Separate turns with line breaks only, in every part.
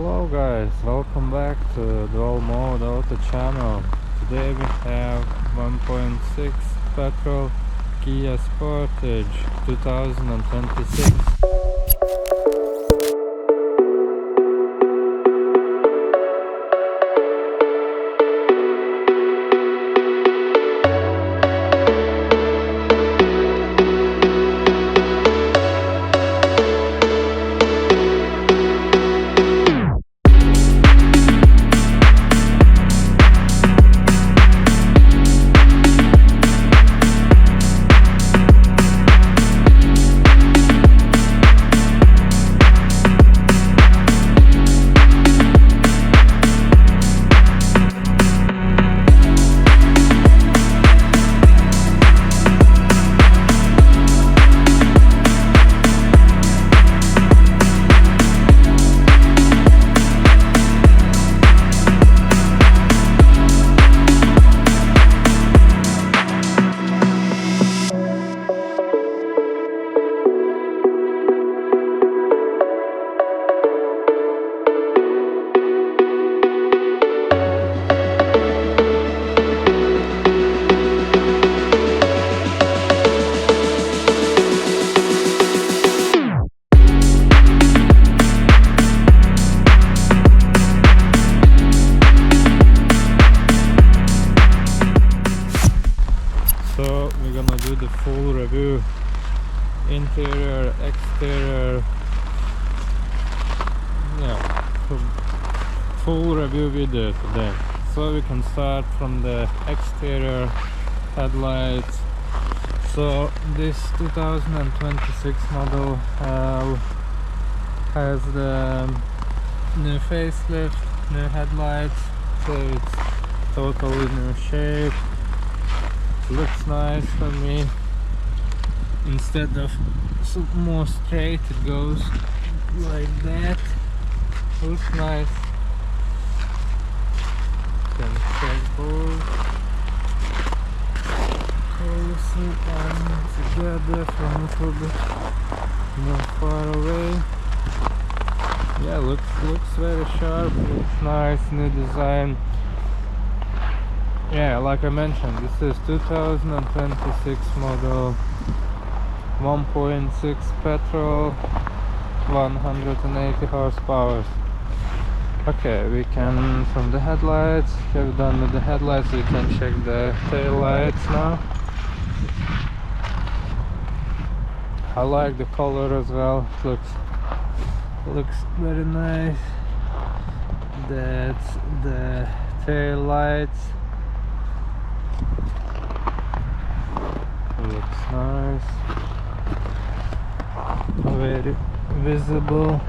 Hello guys, welcome back to Dual Mode Auto channel. Today we have 1.6 petrol Kia Sportage 2026. So we're gonna do the full review, interior, exterior, full review video today. So we can start from the exterior headlights. So this 2026 model has the new facelift, new headlights, so it's totally new shape. Looks nice for me. Instead of more straight, it goes like that. Looks nice. Can check both. See them together from a little bit more far away. Yeah, looks very sharp. Looks nice. New design. Yeah, like I mentioned, this is 2026 model, 1.6 petrol, 180 horsepower. Okay, we can, from the headlights, we're done with the headlights, we can check the tail lights now. I like the color as well, it looks very nice. That's the tail lights. Looks nice, very visible,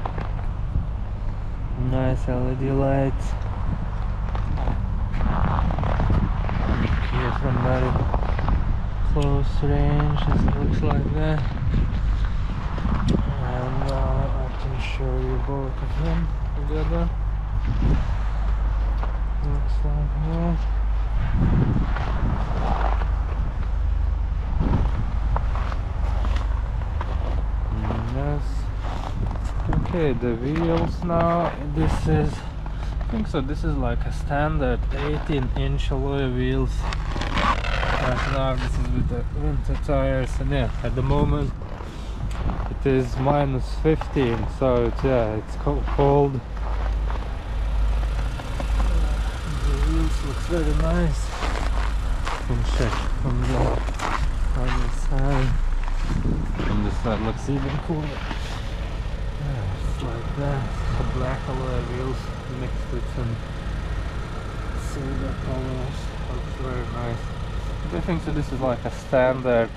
nice LED lights. Here from very close range it looks like that, and now I can show you both of them together. Looks like that. Okay, the wheels now, this is, I think so, this is like a standard 18-inch alloy wheels. Right now this is with the winter tires, and yeah, at the moment it is -15, so it's, yeah, it's cold. The wheels looks very nice. You can check from the other side. From this side looks even cooler. Like that, the black alloy wheels mixed with some silver colors. Looks very nice. I think so. This is like a standard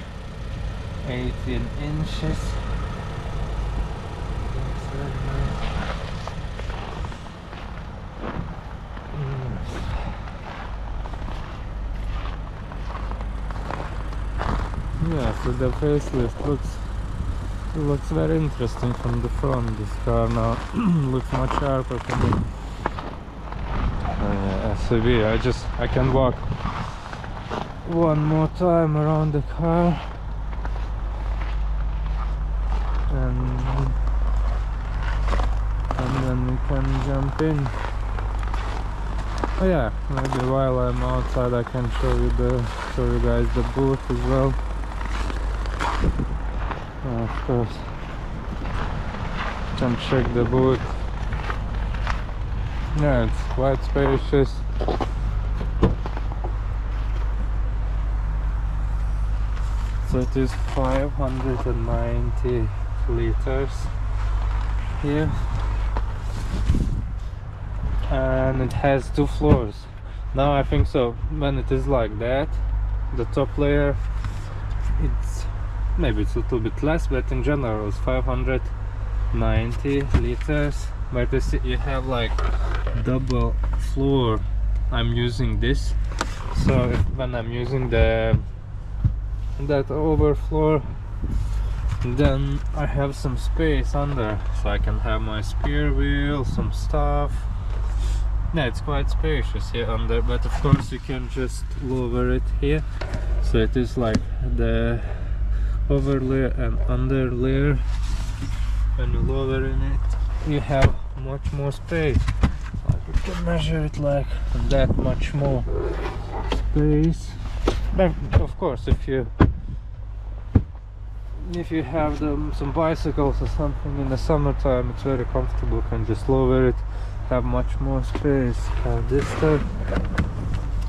18 inches. Looks very nice. Yeah, so the facelift looks very interesting from the front. This car now looks much sharper for me. SUV. I can walk one more time around the car, and then we can jump in. Oh yeah, maybe while I'm outside I can show you guys the booth as well. Of course, you can check the booth. Yeah, it's quite spacious. So it is 590 liters here, and it has 2 floors. Now I think so when it is like that, the top layer, it's maybe it's a little bit less, but in general it's 590 liters. But you have like double floor. I'm using this, so when I'm using that overfloor, then I have some space under, so I can have my spare wheel, some stuff. Yeah, it's quite spacious here under, but of course you can just lower it here, so it is like the over layer and under layer. When you lower in it, you have much more space. Like you can measure it like that much more space. But of course, if you have some bicycles or something in the summertime, it's very comfortable. You can just lower it, have much more space. Have this stuff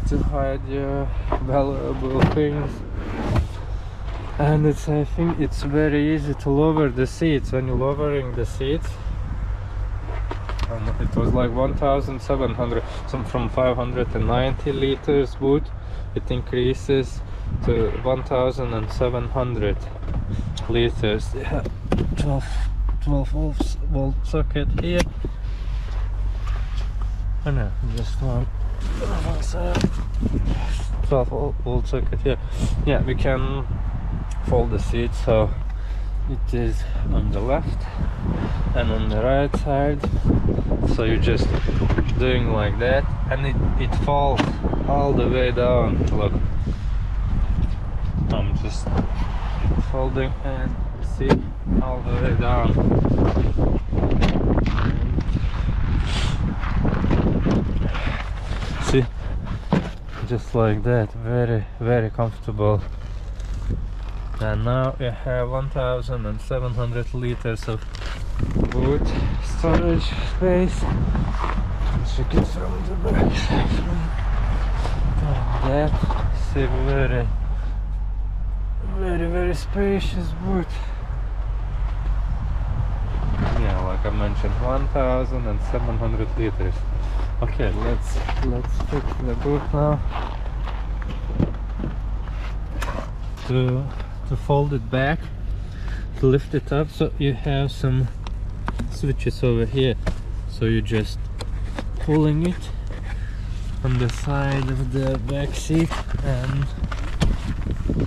to hide your valuable things. And I think it's very easy to lower the seats. When you're lowering the seats, it was like 1,700, from 590 liters wood, it increases to 1,700 liters. Yeah, 12 volt socket here. Oh no, just one 12 volt socket here. Yeah, we can fold the seat so it is on the left and on the right side, so you're just doing like that, and it falls all the way down. Look, I'm just folding and see all the way down. See, just like that, very, very comfortable. And now we have 1,700 liters of boot storage space. Check it from the back side. That see, very, very, very spacious boot. Yeah, like I mentioned, 1,700 liters. Okay, let's fix the boot now. To fold it back, to lift it up, so you have some switches over here, so you're just pulling it on the side of the back seat and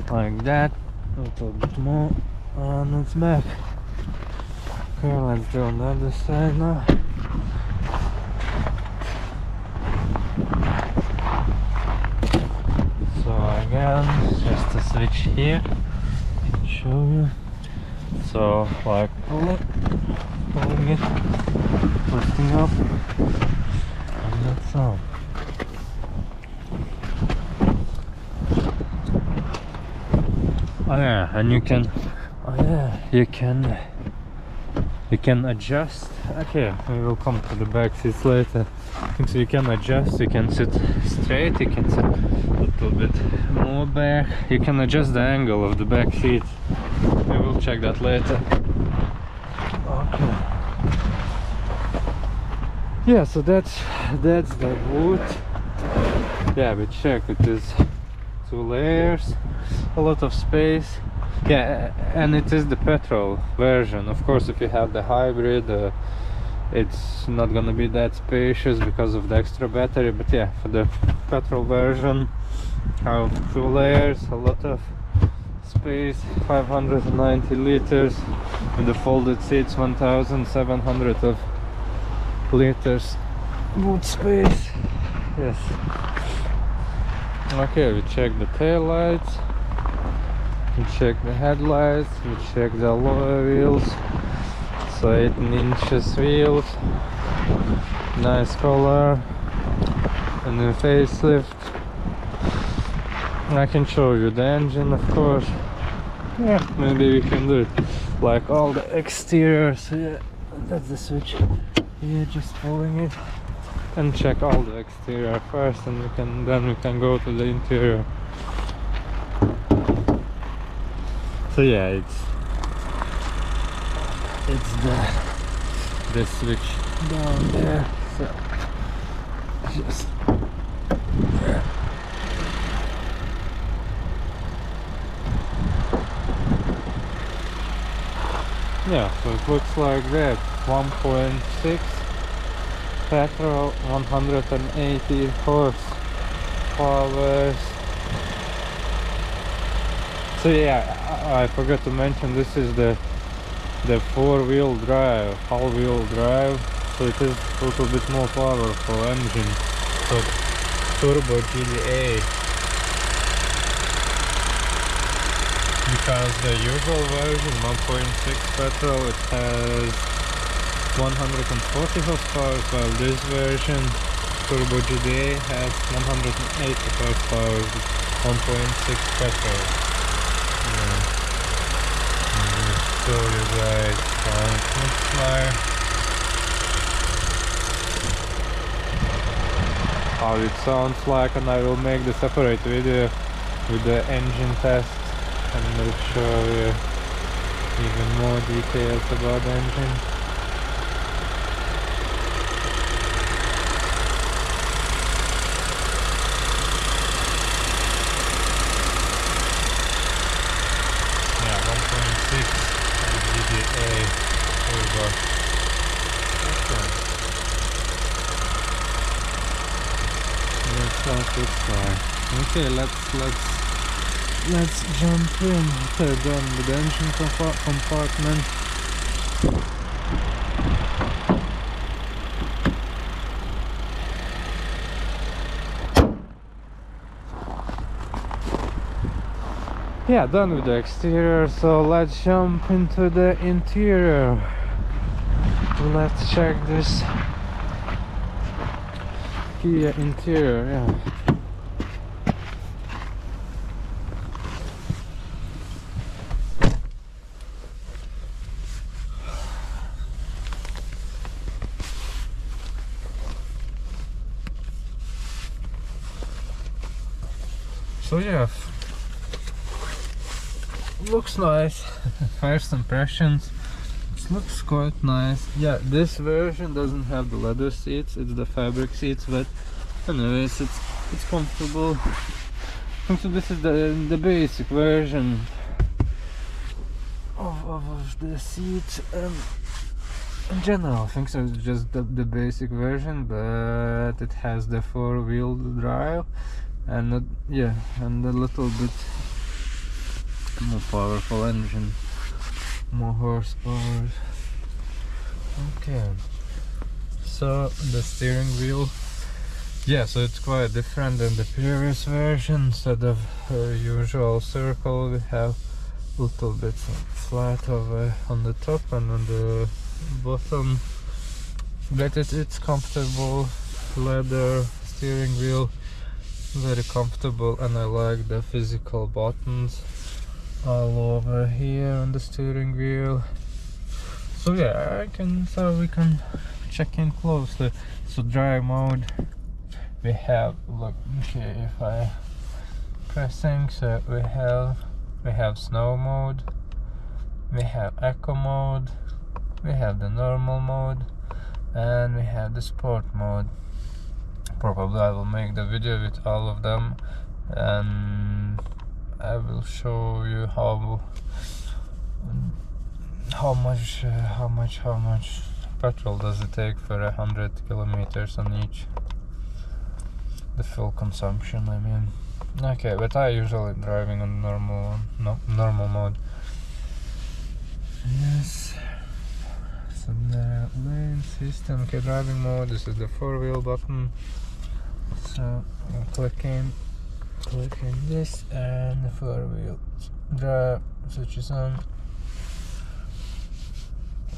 like that, a little bit more, and it's back. Okay, let's do on the other side now. So again, just a switch here, show you. So like pulling it, lifting up, and that's all. Oh yeah, and you can, you can adjust. Okay, we will come to the back seats later. I think so you can adjust, you can sit straight, you can sit a little bit more back, you can adjust the angle of the back seat. We will check that later. Okay. Yeah, so that's the boot. Yeah, we checked, it is 2 layers, a lot of space. Yeah, and it is the petrol version. Of course, if you have the hybrid, it's not gonna be that spacious because of the extra battery, but yeah, for the petrol version, have 2 layers, a lot of space, 590 liters, with the folded seats, 1,700 of liters boot space. Yes. Okay, we check the tail lights, we check the headlights, we check the alloy wheels. So 18 inches wheels, nice color, and then facelift. I can show you the engine, of course. Yeah, maybe we can do it. Like all the exteriors. Yeah, that's the switch. Yeah, just pulling it. And check all the exterior first, and then we can go to the interior. So yeah, it's the switch down there. So just yeah, so it looks like that. 1.6 petrol, 180 horsepower. So yeah, I forgot to mention, this is the four-wheel drive, all-wheel drive, so it is a little bit more powerful engine. So turbo GDI, because the usual version 1.6 petrol, it has 140 horsepower, while this version turbo GDI has 180 horsepower, 1.6 petrol. Yeah. Show you guys how it looks like, how it sounds like, and I will make the separate video with the engine test, and will show you even more details about the engine. Yeah, 1.6 T-GDI AWD. That's how it looks like. Okay, let's jump in. Okay, done with the engine compartment. Yeah, done with the exterior, so let's jump into the interior. Let's check this Kia interior, yeah. So yeah, looks nice. First impressions, it looks quite nice. Yeah, this version doesn't have the leather seats, it's the fabric seats, but anyways, it's comfortable. So this is the basic version of the seats. In general, I think so. It's just the basic version, but it has the four-wheel drive, and yeah, and a little bit more powerful engine, more horsepower. Okay, so the steering wheel, yeah, so it's quite different than the previous version. Instead of usual circle, we have a little bit flat over on the top and on the bottom, but it's comfortable. Leather steering wheel, very comfortable, and I like the physical buttons all over here on the steering wheel. So yeah, we can check in closely. So drive mode, we have, look, okay, if I pressing, so we have snow mode, we have eco mode, we have the normal mode, and we have the sport mode. Probably I will make the video with all of them, and I will show you how much petrol does it take for 100 kilometers on each, the fuel consumption, I mean. Okay, but I usually driving on normal mode. Yes. So the lane system, okay, driving mode, this is the four-wheel button. So I'm clicking this, and the four-wheel drive switches on.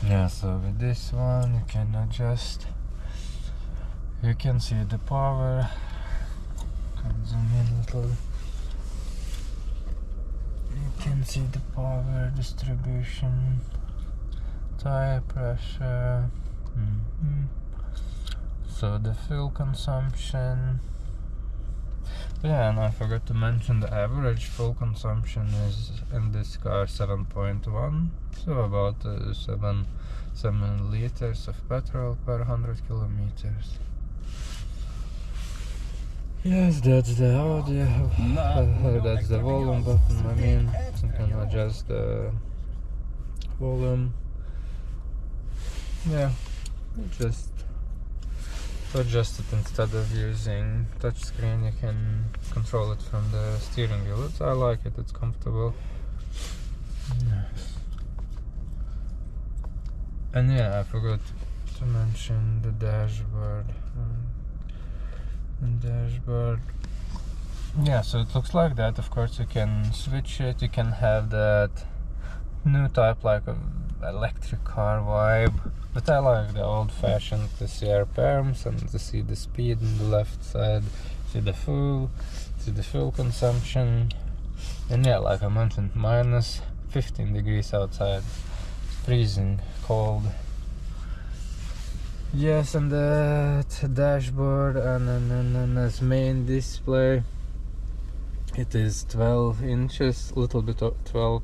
Yeah, so with this one you can adjust. You can see the power. Can zoom in a little. You can see the power distribution, tire pressure. So the fuel consumption. Yeah, and I forgot to mention the average fuel consumption is in this car 7.1, so about 7 liters of petrol per 100 kilometers. Yes, that's the audio. That's the volume button. I mean, you can adjust the volume. Yeah, just adjust it instead of using touchscreen. You can control it from the steering wheel. I like it. It's comfortable. Yes. And yeah, I forgot to mention the dashboard. Yeah, so it looks like that. Of course, you can switch it. You can have that new type, like of electric car vibe. But I like the old-fashioned to see RPMs and to see the speed on the left side, see the fuel consumption. And yeah, like I mentioned, minus 15 degrees outside. It's freezing cold. Yes, and the dashboard and as main display, it is 12 inches, little bit over,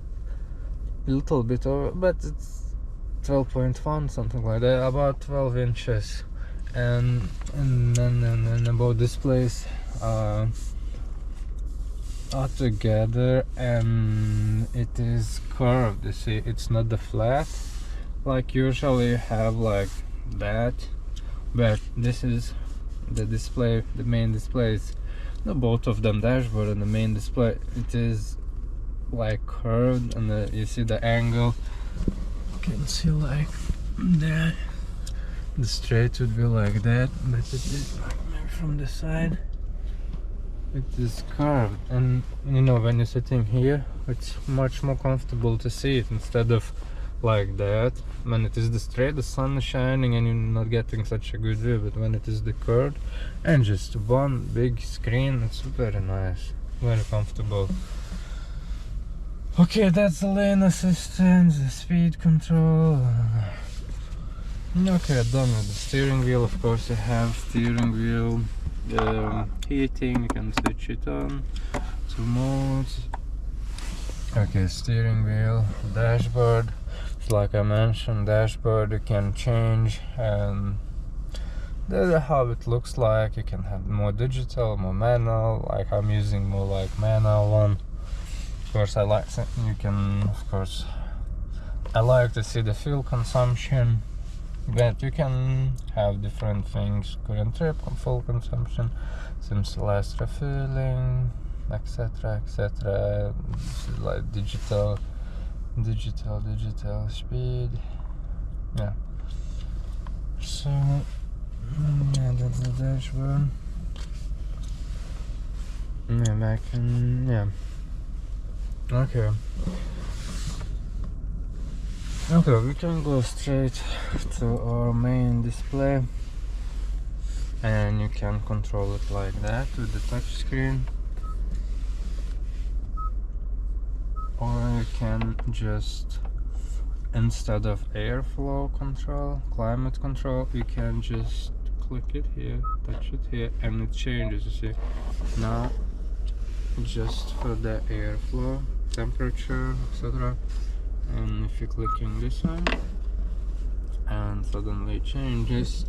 but it's 12.1, something like that, about 12 inches. And then both displays are together, and it is curved. You see, it's not the flat like usually you have like that, but this is the display, the main displays, both of them, dashboard and the main display, it is like curved, and you see the angle, you can see like that. The straight would be like that, but it is maybe from the side it is curved, and you know, when you're sitting here it's much more comfortable to see it instead of like that. When it is the straight, the sun is shining and you're not getting such a good view, but when it is the curved and just one big screen, it's very nice, very comfortable. Okay, that's the lane assistance, the speed control. Okay, done with the steering wheel. Of course, you have steering wheel heating, you can switch it on to modes. Okay, steering wheel, dashboard. Like I mentioned, dashboard you can change, and that's how it looks like. You can have more digital, more manual. Like I'm using more like manual one. Of course, I like you can. Of course, I like to see the fuel consumption, but you can have different things. Current trip, full consumption, seems last refueling, etc., etc. Like digital speed. Yeah, so yeah, that's the dashboard. Yeah, back in, yeah. Okay, we can go straight to our main display, and you can control it like that with the touch screen. Or you can just, instead of airflow control, climate control, you can just click it here, touch it here, and it changes, you see. Now, just for the airflow, temperature, etc. And if you're clicking this one, and suddenly it changes,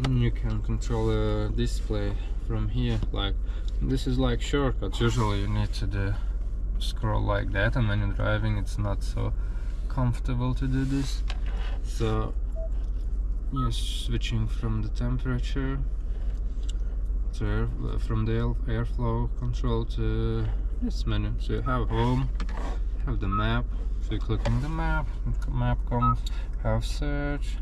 and you can control the display from here. Like, this is like shortcuts. Usually you need to scroll like that, and when you're driving it's not so comfortable to do this. So you're switching from the temperature to from the airflow control to this menu. So you have home, have the map, so you're clicking the map comes, have search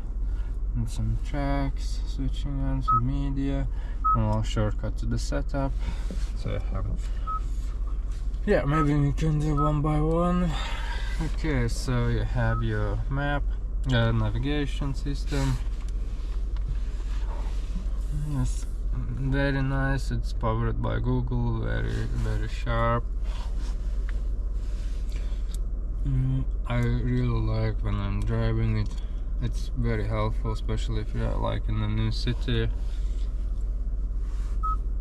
and some tracks, switching on some media, and I'll shortcut to the setup. So you have, yeah, maybe we can do one by one. Okay, so you have your map, Navigation system. Yes, very nice. It's powered by Google. Very sharp. I really like when I'm driving it. It's very helpful, especially if you're like in a new city.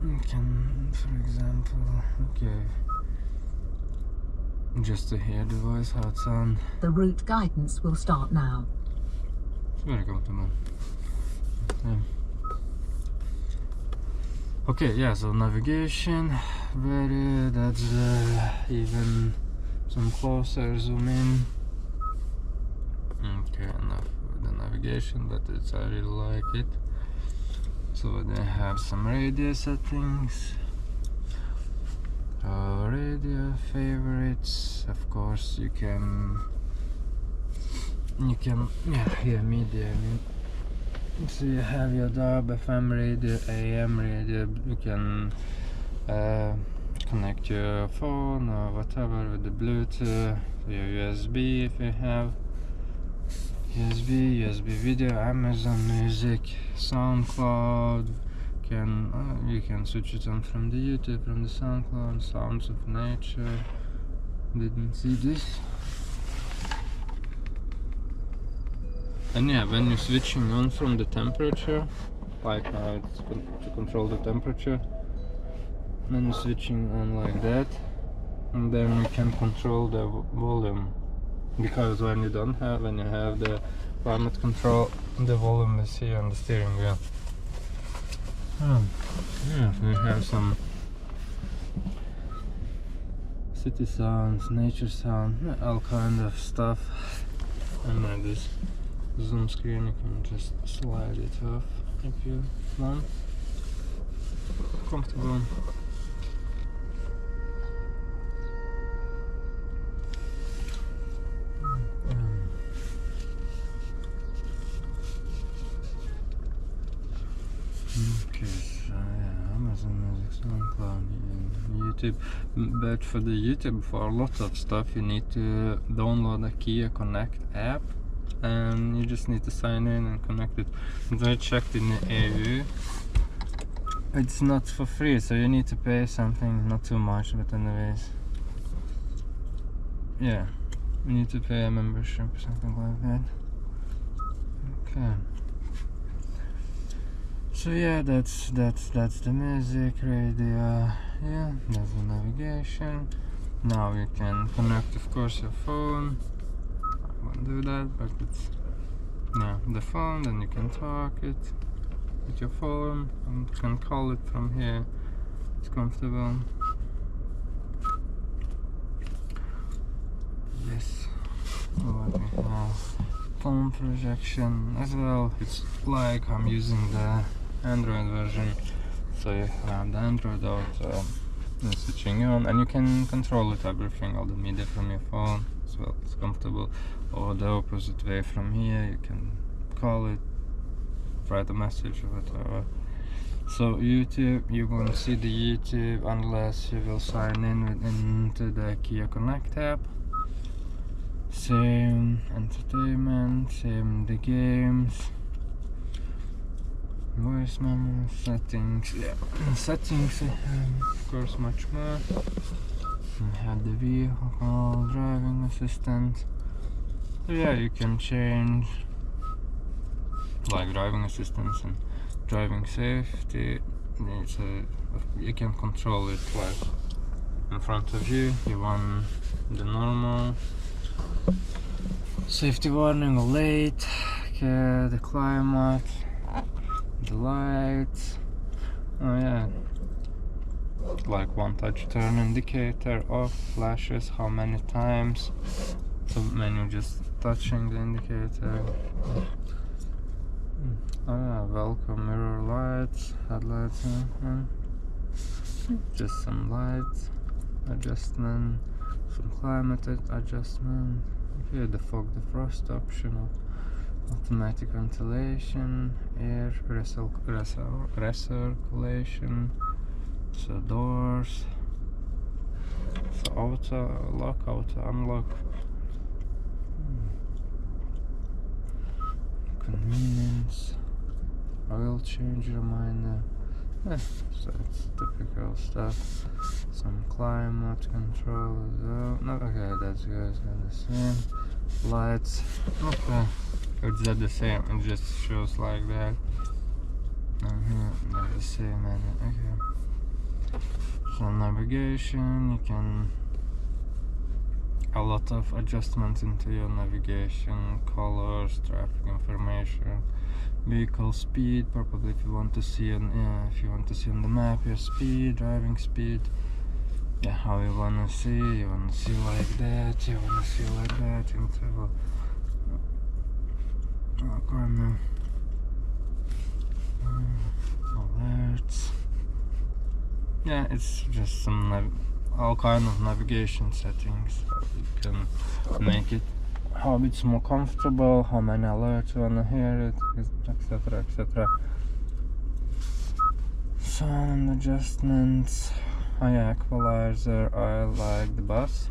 You can, for example, okay, just to hear the voice how it sounds.
The route guidance will start now.
It's very comfortable. Okay, yeah, so navigation, that's even some closer zoom in. Okay, enough with the navigation, but I really like it. So they have some radio settings, radio favorites. Of course, you can media. So you have your DAB, FM radio, AM radio. You can connect your phone or whatever with the Bluetooth, your USB if you have USB video, Amazon Music, SoundCloud. You can switch it on from the YouTube, from the SoundCloud, Sounds of Nature. Didn't see this. And yeah, when you're switching on from the temperature, like now it's to control the temperature, then you're switching on like that, and then you can control the volume, because when you have the climate control, the volume is here on the steering wheel. Yeah, so we have some city sounds, nature sound, all kind of stuff. And like this zoom screen, you can just slide it off if you want. Comfortable. Okay, so yeah, Amazon Music, SoundCloud, and YouTube. But for the YouTube, for a lot of stuff, you need to download a Kia Connect app, and you just need to sign in and connect it. And I checked in the EU, it's not for free, so you need to pay something, not too much, but anyways, yeah, you need to pay a membership or something like that. Okay. So yeah, that's the music radio. Yeah, that's the navigation. Now you can connect, of course, your phone. I won't do that, but it's the phone. Then you can talk it with your phone and you can call it from here. It's comfortable. Yes. What we have? Phone projection as well. It's like I'm using the Android version, so you have the Android auto switching on, and you can control it, everything, all the media from your phone as well. It's comfortable. Or the opposite way, from here you can call it, write a message or whatever. So YouTube, you won't see the YouTube unless you will sign into the Kia Connect app. Same entertainment, same the games, voice memo, settings, settings we have, of course, much more. We have the vehicle, driving assistant. So yeah, you can change like driving assistance and driving safety. You can control it like in front of you. You want the normal safety warning, late, okay, the climate, the lights. Oh yeah, like one touch turn indicator off, flashes how many times. So when you're just touching the indicator. Oh yeah, welcome mirror lights, headlights, just some lights adjustment, some climate adjustment. Okay, the fog defrost option, automatic ventilation, air recirculation, so doors, so auto lock, auto unlock. convenience, oil change reminder. So it's typical stuff. Some climate control as well. No, okay, that's good. It's got the same. Lights. Okay, it's not the same. It just shows like that. And here, they're the same. Okay. So navigation, you can a lot of adjustments into your navigation, colors, traffic information, vehicle speed. Probably if you want to see on the map your speed, driving speed. Yeah, how you wanna see. You wanna see like that. You wanna see like that. Interval. Corner. Alerts. Yeah, it's just some all kind of navigation settings. You can make it how it's more comfortable, how many alerts you wanna hear it, etc, etc. Sound adjustments. Equalizer. I like the bass,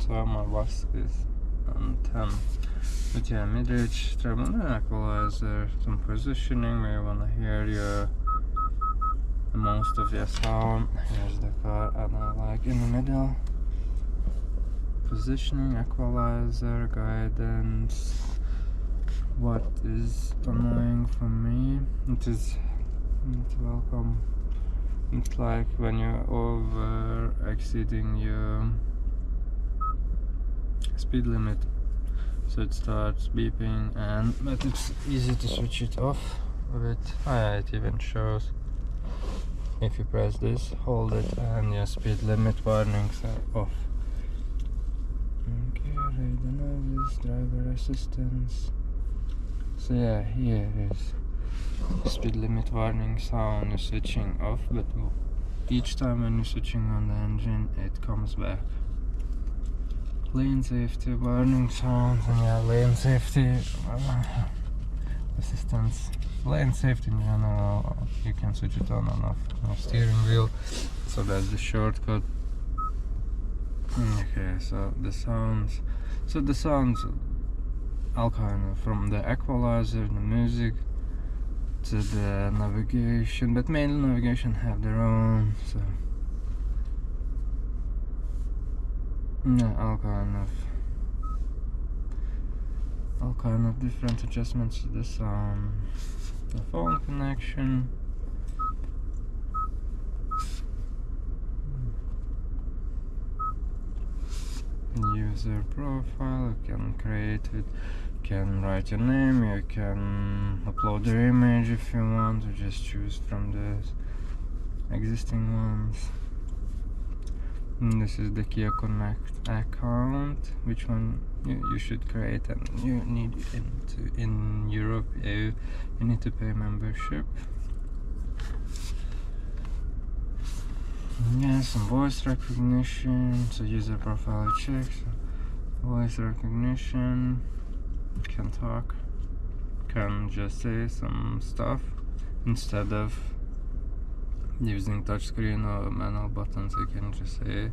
so my bass is on 10. But yeah, mid-range treble equalizer, some positioning where you wanna hear most of your sound. Here's the car, and I like in the middle. Positioning, equalizer, guidance. What is annoying for me? It's welcome. It's like when you're over exceeding your speed limit, so it starts beeping, but it's easy to switch it off with. It even shows if you press this, hold it, and your speed limit warnings are off. Okay, radar noise, driver assistance. So yeah, here is speed limit warning sound is switching off, but each time when you're switching on the engine, it comes back. Lane safety warning sounds, and yeah, lane safety assistance. Lane safety in general, you can switch it on and off on steering wheel, so that's the shortcut. Okay, so the sounds, all kind of, from the equalizer, the music, to the navigation, but mainly navigation have their own, so yeah, all kind of different adjustments to the sound. The phone connection, user profile, you can create it, you can write your name, you can upload your image if you want, or just choose from the existing ones. And this is the Kia Connect account, which one you should create, and you need in Europe you need to pay membership. Yeah, some voice recognition, so user profile checks, voice recognition, can talk, can just say some stuff instead of using touchscreen or manual buttons. You can just say,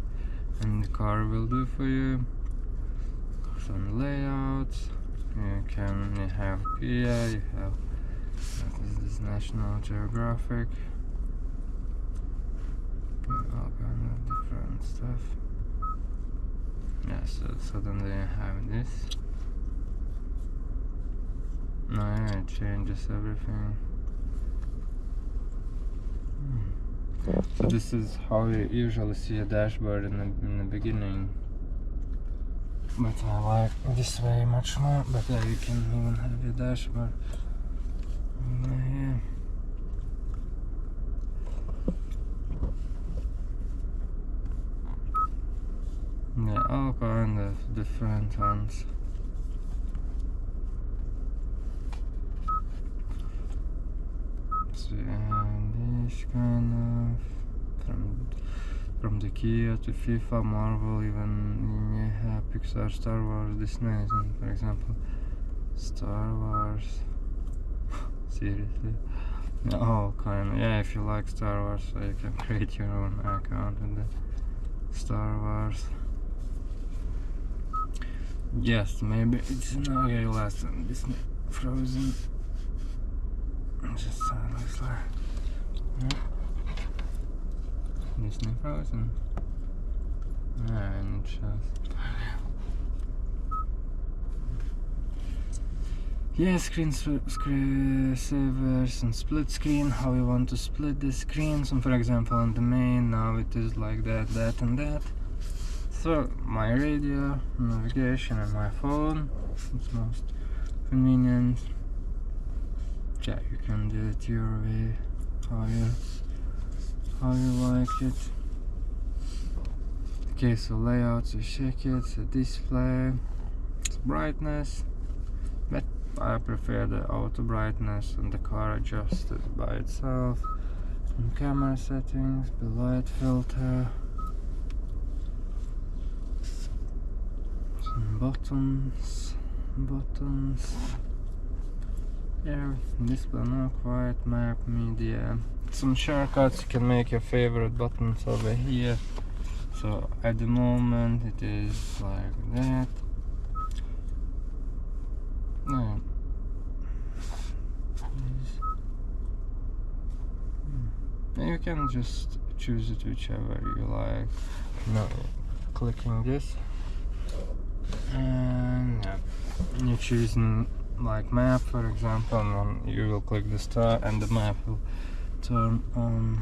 and the car will do for you. Some layouts, you have Kia, you have this National Geographic, all kind of different stuff. Yeah, so suddenly you have this. Yeah, it changes everything. So this is how you usually see a dashboard in the beginning, but I like this way much more. But yeah, you can even have your dashboard here. Yeah, all kind of different ones. So this kind of from the Kia to FIFA, Marvel, even Pixar, Star Wars, Disney, and for example, Star Wars. Seriously, yeah, all kind of. Yeah, if you like Star Wars, so you can create your own account in the Star Wars. Yes, maybe it's an okay lesson. Disney Frozen. Just so it looks like. Yeah. Disney Frozen. And just. Yeah, screen savers and split screen, how you want to split the screens. And for example, on the main, now it is like that, that and that. So, my radio, navigation and my phone, it's most convenient. Yeah, you can do it your way, how you like it. Okay, so layout, so check it, so display, it's brightness, but I prefer the auto brightness and the car adjusted by itself. And camera settings, the light filter, some buttons. Yeah, display not quite, map, media, some shortcuts. You can make your favorite buttons over here. So at the moment it is like that. No. You can just choose it whichever you like. No, clicking this, and yeah, you're choosing like map, for example, and you will click the star, and the map will turn on.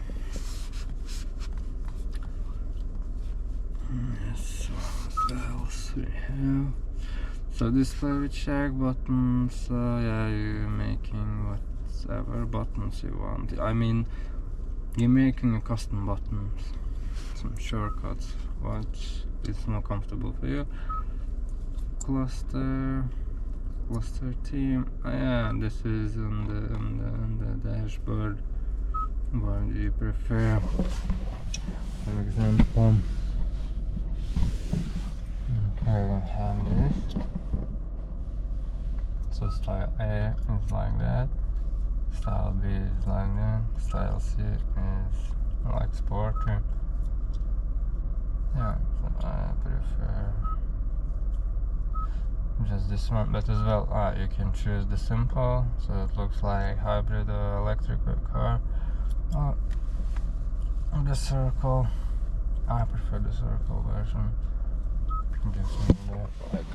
Yes, what else we have? So display with check buttons. Yeah, you're making whatever buttons you want. I mean, you're making a custom buttons, some shortcuts, what is more comfortable for you. Cluster theme. Yeah, this is on the dashboard. What do you prefer? For example, okay, we have this. So style A is like that, style B is like that, style C is like sporty. Yeah, so I prefer just this one, but as well you can choose the simple, so it looks like hybrid or electric car. The circle, I prefer the circle version. Gives me like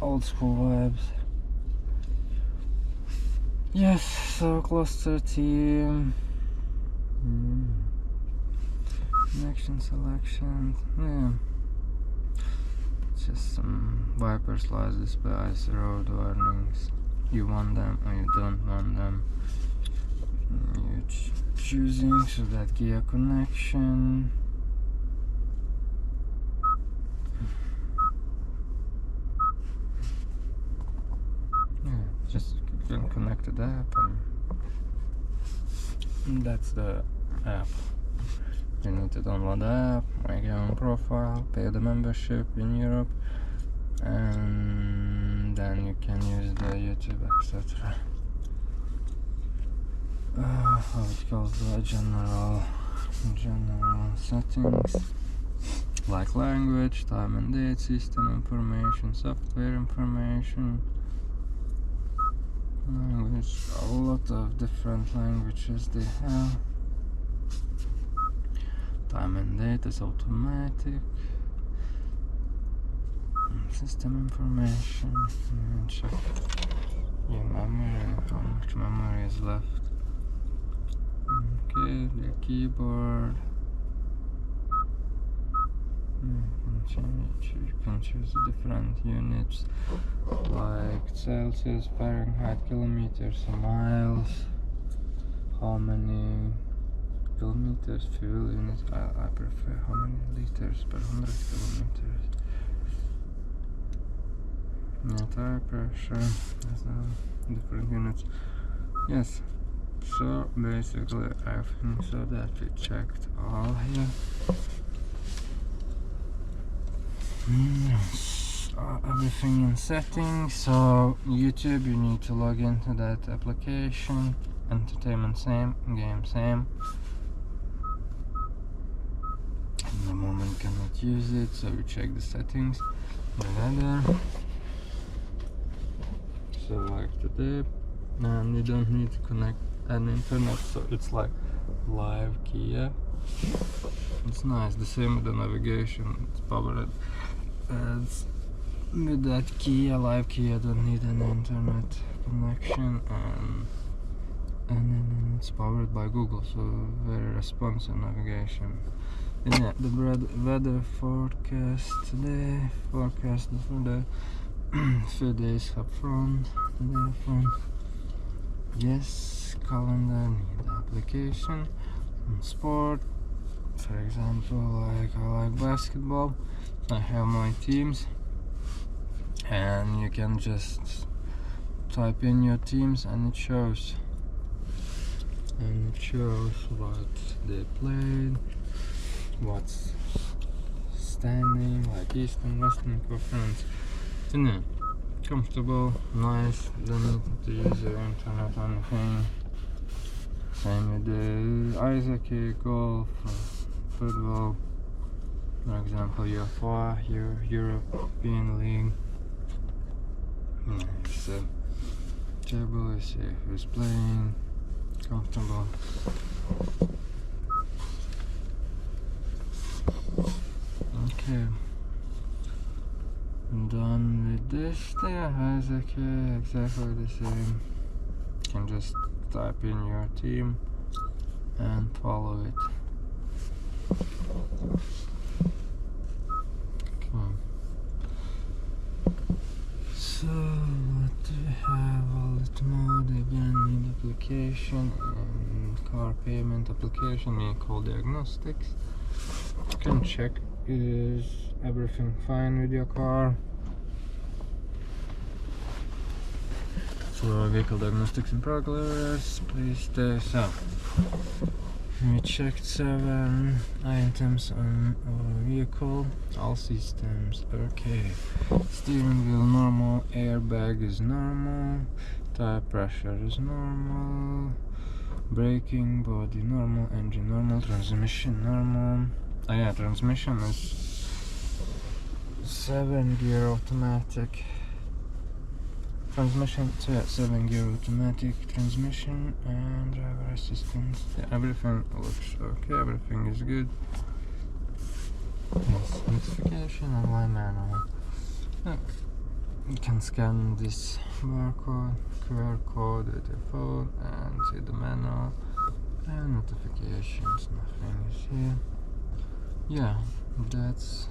old school vibes. Yes, so cluster theme, connection selection, yeah. Just some wipers, lights, displays, road warnings. You want them or you don't want them. You're choosing, so that gear connection. Yeah, just you can connect to the app, and that's the app. You need to download the app, make your own profile, pay the membership in Europe, and then you can use the YouTube, etc. How it goes, the general settings, like language, time and date, system information, software information, language, a lot of different languages they have. Time and date is automatic. System information. Check your memory, how much memory is left. Okay, the keyboard. You can choose different units like Celsius, Fahrenheit, kilometers, miles, how many kilometers, fuel units. I prefer how many liters per 100 kilometers. Yeah, tire pressure, different units. Yes, so basically I think so that we checked all here. Everything in settings. So YouTube, you need to log into that application. Entertainment same, game same. At the moment cannot use it, so we check the settings. The weather. Select the dip, and you don't need to connect an internet, so it's like live Kia. It's nice. The same with the navigation, it's powered as with that Kia, live Kia, don't need an internet connection, and then it's powered by Google, so very responsive navigation. And yeah, the weather forecast today, forecast for the few days up front, there front. Yes, calendar, need application. And sport, for example, like I like basketball, I have my teams, and you can just type in your teams and it shows. And it shows what they played, what's standing, like Eastern, Western Conference. And yeah, comfortable, nice, don't need to use your internet or anything. Same with the ice hockey, golf, football, for example, UEFA, European League. It's a table, you see who's playing, comfortable. Okay, done with this. There, okay, exactly the same. You can just type in your team and follow it. Okay. So what do we have? Wallet mode, again need application, and car payment application, vehicle diagnostics. You can check is everything fine with your car. So vehicle diagnostics in progress, please stay. So we checked 7 items on our vehicle, all systems okay. Steering wheel normal, airbag is normal, tire pressure is normal, braking body normal, engine normal, transmission normal. Oh yeah, transmission is 7-gear automatic transmission, so yeah, 7-gear automatic transmission, and driver assistance. Yeah, everything looks okay, everything is good. Yes, notification, online manual. Yeah. You can scan this barcode, QR code with your phone and see the manual and notifications. Nothing is here. Yeah, that's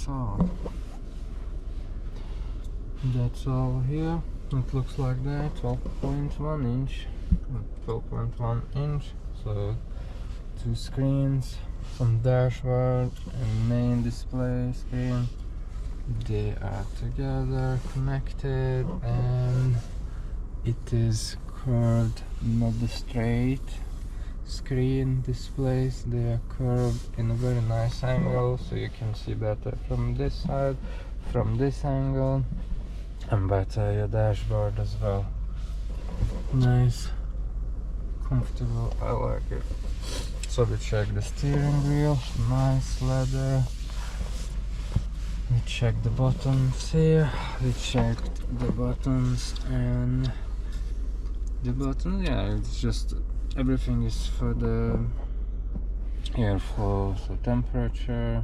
all. That's all here. It looks like that. 12.1 inch. 12.1 inch. So 2 screens, some dashboard and main display screen. They are together, connected, and it is curved, not the straight screen displays. They are curved in a very nice angle, so you can see better from this side, from this angle, and better your dashboard as well. Nice, comfortable, I like it. So we check the steering wheel, nice leather. We checked the buttons here, we checked the buttons, and the buttons, yeah, it's just everything is for the airflow, so temperature,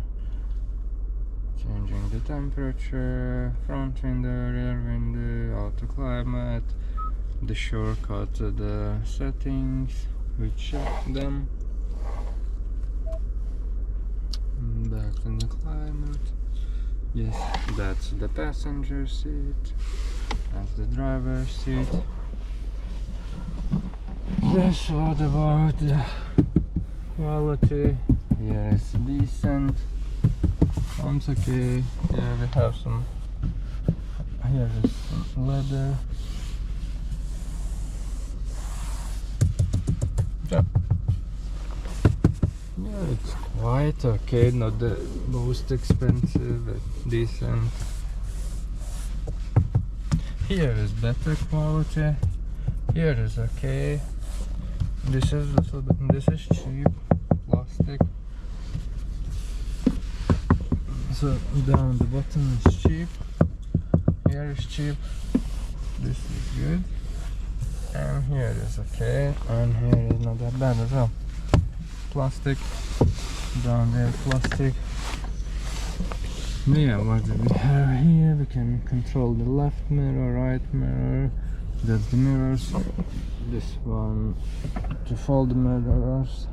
changing the temperature, front window, rear window, auto climate, the shortcut to the settings, we checked them. Back to the climate. Yes, that's the passenger seat, that's the driver's seat. Yes, what about the quality? Yes, decent. Sounds okay. Yeah, we have some. Here is some leather. Yeah, it's quite okay. Not the most expensive, but decent. Here is better quality. Here is okay. This is cheap plastic. So down the bottom is cheap. Here is cheap. This is good. here is okay, and here is not that bad as well. Plastic, down there plastic. Yeah, what do we have here? We can control the left mirror, right mirror. That's the mirrors. This one to fold the mirrors,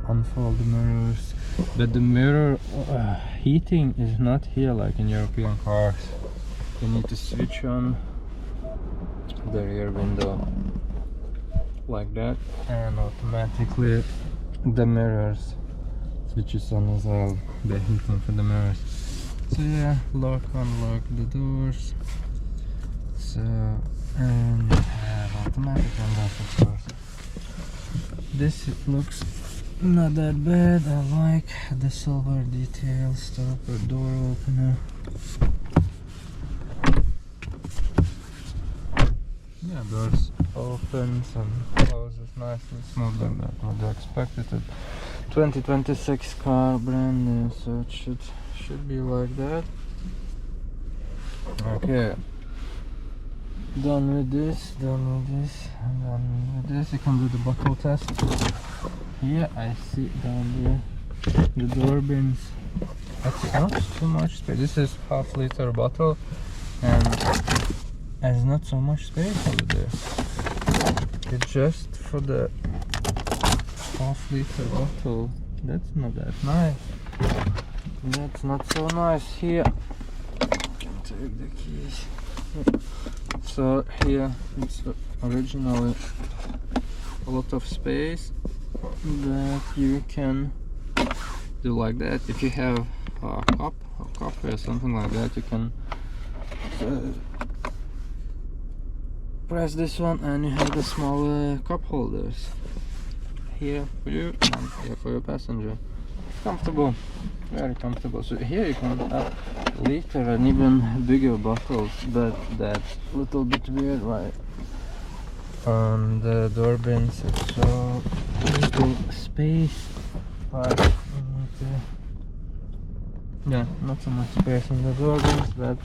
unfold the mirrors. But the mirror heating is not here like in European cars. You need to switch on the rear window like that, and automatically the mirrors switches on as well, the heating for the mirrors. So yeah, lock, unlock the doors. So, and you have automatic and that, of course. This looks not that bad. I like the silver details, stopper, door opener. Yeah, doors opens and closes nicely, smooth like that. What I expected. 2026 car, brand new, so it should be like that. Okay. Done with this, done with this, and done with this. You can do the bottle test. Here I see down there the door bins. That's not too much space. This is half-liter bottle, and there's not so much space over there. It's just for the half-liter bottle. That's not that nice. That's not so nice. Here, I can take the keys. So here it's originally a lot of space that you can do like that. If you have a cup or coffee or something like that, you can press this one and you have the small cup holders here for you and here for your passenger. Comfortable, very comfortable. So here you can have liter and even bigger bottles, but that's a little bit weird, right? On the door bins, it's so little space, but yeah, not so much space in the door bins, but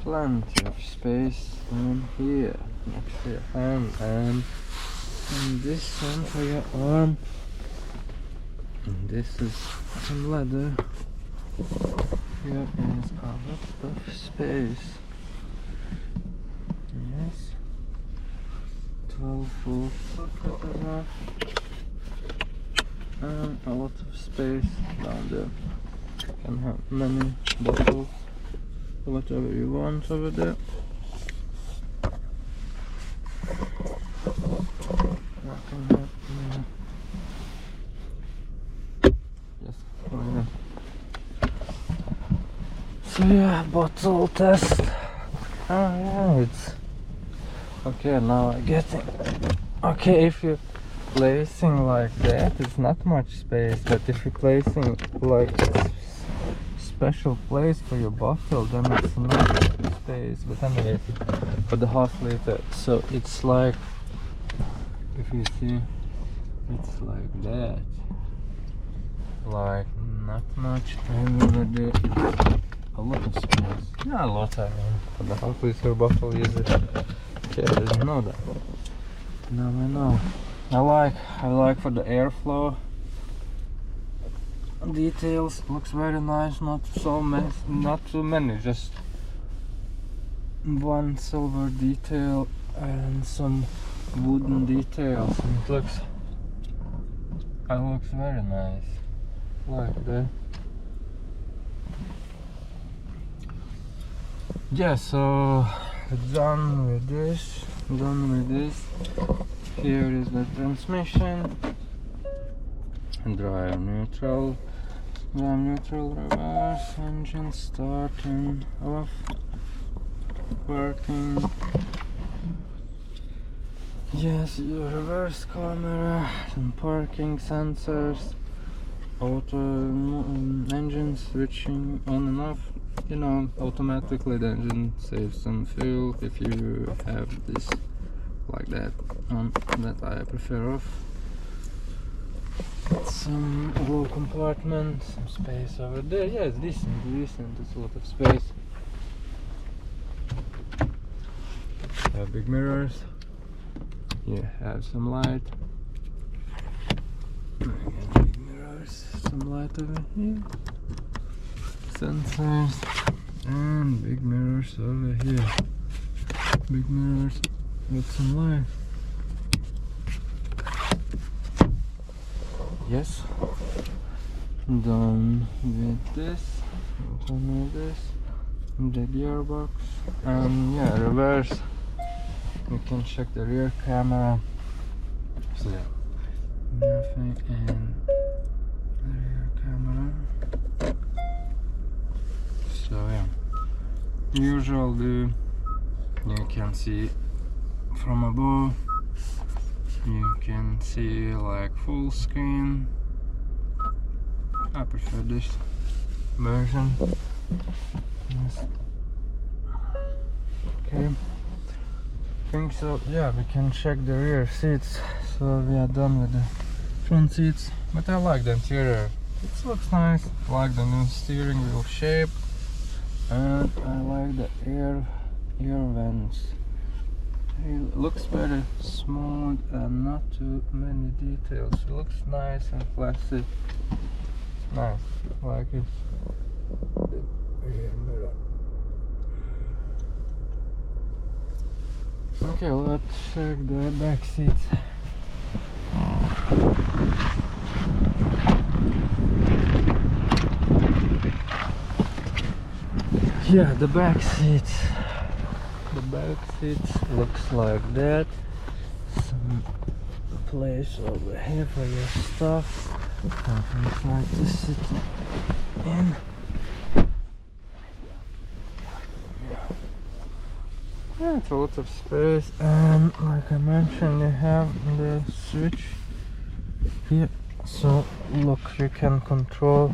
plenty of space in here next to your hand, and this one for your arm. And this is some leather. Here is a lot of space. Yes. 12 full socket as well. And a lot of space down there. You can have many bottles, whatever you want over there. So yeah, bottle test. Oh yeah, it's okay. Now I get it. Okay, if you're placing like that, it's not much space. But if you're placing like a special place for your bottle, then it's not space. But anyway, for the half-liter, so it's like, if you see, it's like that. Like not much time over there. A lot of space. Yeah, a lot, I mean. For the half-liter bottle, use it. Okay, I didn't know that. Now I know. I like for the airflow details. Looks very nice. Not too many. Just one silver detail and some wooden details. And it looks very nice. Like that. Yeah, so done with this. Here is the transmission. Drive neutral, reverse, engine starting, off, working. Yes, your reverse camera, some parking sensors, auto engine switching on and off. You know, automatically the engine saves some fuel if you have this like that on. That I prefer off. Some low compartment, some space over there. Yeah, it's decent. It's a lot of space. Big mirrors. You have some light. Again, big mirrors, some light over here. Sensors and big mirrors over here. Big mirrors with some light. Yes. Done with this. Done with this. The gearbox. And yeah, reverse. You can check the rear camera. So yeah, nothing in the rear camera. So yeah, usual view. You can see from above. You can see like full screen. I prefer this version. Yes. Okay. Think so. Yeah, we can check the rear seats. So we are done with the front seats. But I like the interior. It looks nice. I like the new steering wheel shape. And I like the air vents. It looks very smooth and not too many details. It looks nice and classy. Nice, I like it. Okay, let's check the back seats. Yeah, the back seats. The back seats looks like that. Some place over here for your stuff. Something like to sit in. Yeah, it's a lot of space, and like I mentioned, you have the switch here. So look, you can control.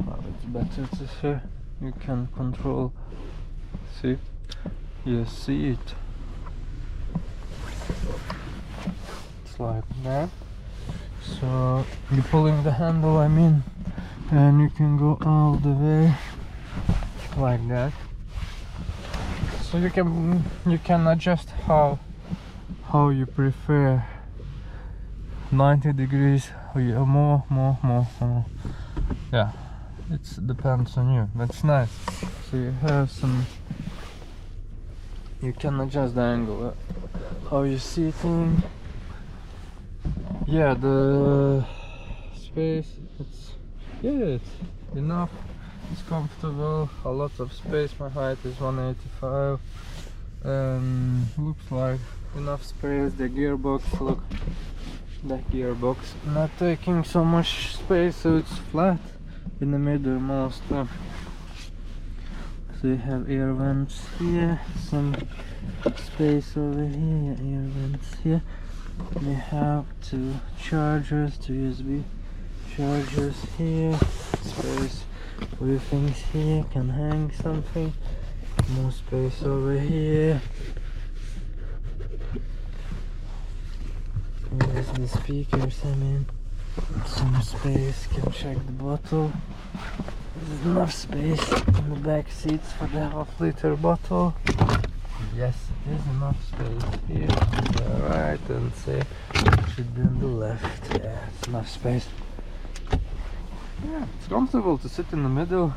Well, it's better to see. You can control. See. You see it. It's like that. So you're pulling the handle, I mean, and you can go all the way like that. So you can adjust how you prefer. 90 degrees, or yeah, more. Yeah, it depends on you. That's nice. So you have some. You can adjust the angle, how you're sitting. Yeah, the space, it's enough. It's comfortable, a lot of space. My height is 185. Looks like enough space. The gearbox, look, the gearbox not taking so much space, so it's flat in the middle mostly. So you have air vents here, some space over here, air vents here. We have two chargers, two USB chargers here, space for your things here, can hang something, more space over here. USB speakers, I mean, some space, can check the bottle. There's enough space in the back seats for the half-liter bottle. Yes, there's enough space here on the right, and say should be on the left. Yeah, it's enough space. Yeah, it's comfortable to sit in the middle.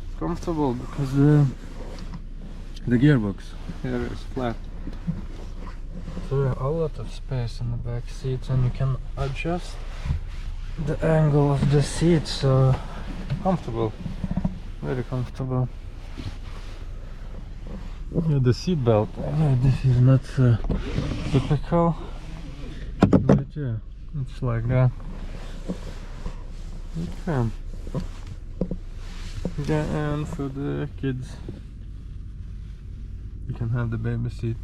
It's comfortable because the gearbox here is flat. So yeah, a lot of space in the back seats, and you can adjust the angle of the seat, so comfortable, very comfortable. Yeah, the seat belt, I know this is not typical, but yeah, it's like that. Okay. Yeah, and for the kids, you can have the baby seat.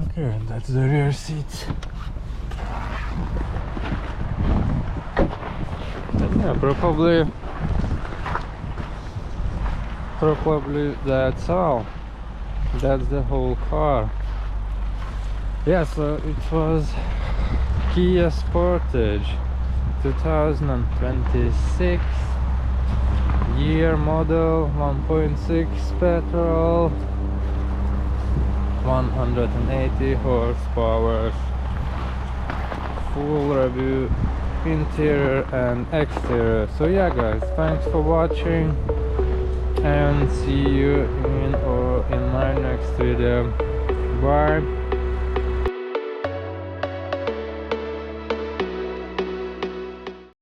Okay, and that's the rear seat. Yeah, probably that's all. That's the whole car. Yeah, so it was Kia Sportage 2026 year model, 1.6 petrol. 180 horsepower. Full review, interior and exterior. So yeah guys, thanks for watching and see you in my next video. Bye.